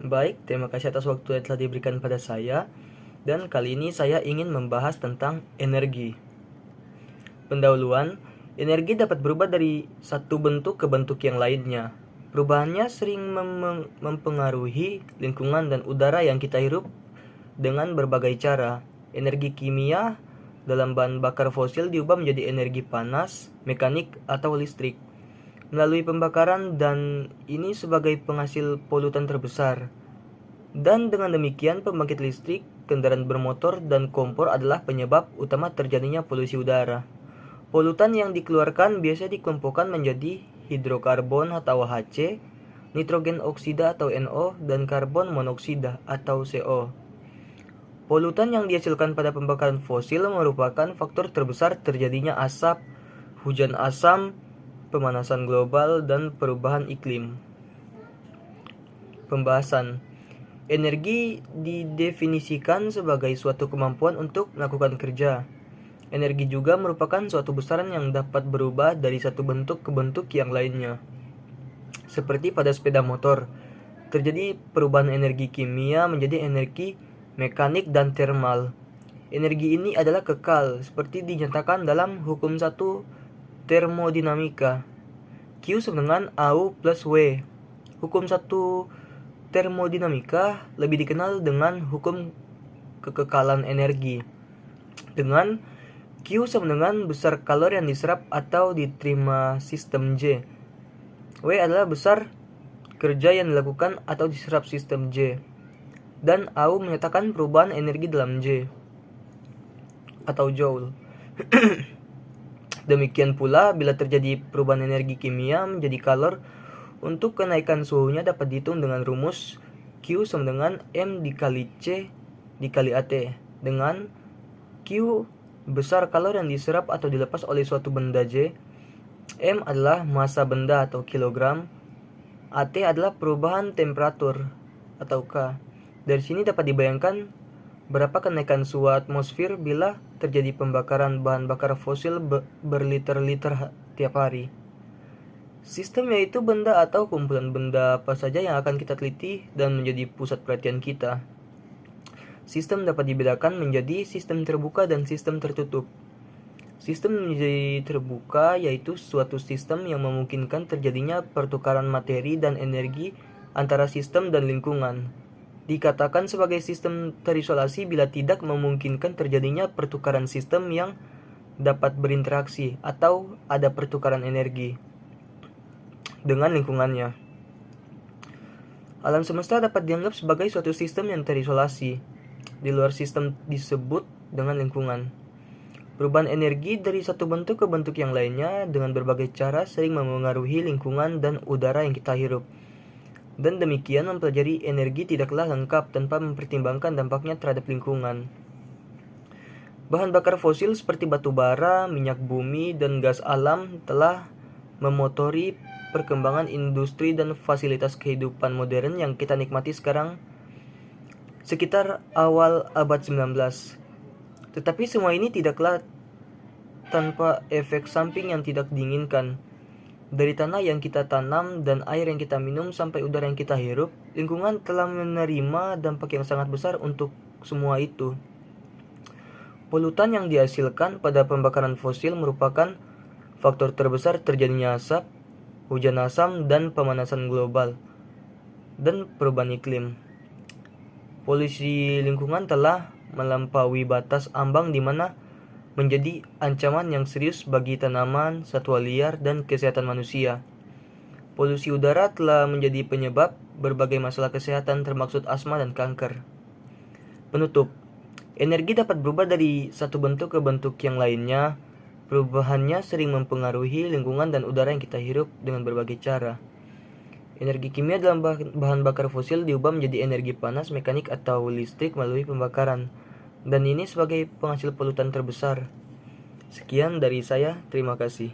Baik, terima kasih atas waktu yang telah diberikan pada saya. Dan kali ini saya ingin membahas tentang energi. Pendahuluan, energi dapat berubah dari satu bentuk ke bentuk yang lainnya. Perubahannya sering mempengaruhi lingkungan dan udara yang kita hirup dengan berbagai cara. Energi kimia dalam bahan bakar fosil diubah menjadi energi panas, mekanik, atau listrik melalui pembakaran, dan ini sebagai penghasil polutan terbesar. Dan dengan demikian, pembangkit listrik, kendaraan bermotor, dan kompor adalah penyebab utama terjadinya polusi udara. Polutan yang dikeluarkan biasanya dikelompokkan menjadi hidrokarbon atau HC, nitrogen oksida atau NO, dan karbon monoksida atau CO. Polutan yang dihasilkan pada pembakaran fosil merupakan faktor terbesar terjadinya asap, hujan asam, pemanasan global, dan perubahan iklim. Pembahasan. Energi didefinisikan sebagai suatu kemampuan untuk melakukan kerja. Energi juga merupakan suatu besaran yang dapat berubah dari satu bentuk ke bentuk yang lainnya. Seperti pada sepeda motor, terjadi perubahan energi kimia menjadi energi mekanik dan termal. Energi ini adalah kekal, seperti dinyatakan dalam hukum 1 termodinamika. Q sama dengan AU plus W. Hukum 1 termodinamika lebih dikenal dengan hukum kekekalan energi. Dengan Q sama dengan besar kalori yang diserap atau diterima sistem J. W adalah besar kerja yang dilakukan atau diserap sistem J. Dan AU menyatakan perubahan energi dalam J atau Joule. Demikian pula bila terjadi perubahan energi kimia menjadi kalor, untuk kenaikan suhunya dapat dihitung dengan rumus Q sama dengan M dikali C dikali AT, dengan Q besar kalor yang diserap atau dilepas oleh suatu benda J, M adalah massa benda atau kilogram, AT adalah perubahan temperatur atau K. Dari sini dapat dibayangkan berapa kenaikan suhu atmosfer bila terjadi pembakaran bahan bakar fosil berliter-liter tiap hari. Sistem yaitu benda atau kumpulan benda apa saja yang akan kita teliti dan menjadi pusat perhatian kita. Sistem dapat dibedakan menjadi sistem terbuka dan sistem tertutup. Sistem menjadi terbuka yaitu suatu sistem yang memungkinkan terjadinya pertukaran materi dan energi antara sistem dan lingkungan. Dikatakan sebagai sistem terisolasi bila tidak memungkinkan terjadinya pertukaran sistem yang dapat berinteraksi atau ada pertukaran energi dengan lingkungannya. Alam semesta dapat dianggap sebagai suatu sistem yang terisolasi. Di luar sistem disebut dengan lingkungan. Perubahan energi dari satu bentuk ke bentuk yang lainnya dengan berbagai cara sering memengaruhi lingkungan dan udara yang kita hirup. Dan demikian mempelajari energi tidaklah lengkap tanpa mempertimbangkan dampaknya terhadap lingkungan. Bahan bakar fosil seperti batu bara, minyak bumi, dan gas alam telah memotori perkembangan industri dan fasilitas kehidupan modern yang kita nikmati sekarang sekitar awal abad 19. Tetapi semua ini tidaklah tanpa efek samping yang tidak diinginkan. Dari tanah yang kita tanam dan air yang kita minum sampai udara yang kita hirup, lingkungan telah menerima dampak yang sangat besar untuk semua itu. Polutan yang dihasilkan pada pembakaran fosil merupakan faktor terbesar terjadinya asap, hujan asam, dan pemanasan global, dan perubahan iklim. Polusi lingkungan telah melampaui batas ambang di mana menjadi ancaman yang serius bagi tanaman, satwa liar, dan kesehatan manusia. Polusi udara telah menjadi penyebab berbagai masalah kesehatan termasuk asma dan kanker. Penutup. Energi dapat berubah dari satu bentuk ke bentuk yang lainnya. Perubahannya sering mempengaruhi lingkungan dan udara yang kita hirup dengan berbagai cara. Energi kimia dalam bahan bakar fosil diubah menjadi energi panas, mekanik, atau listrik melalui pembakaran. Dan ini sebagai penghasil polutan terbesar. Sekian dari saya, terima kasih.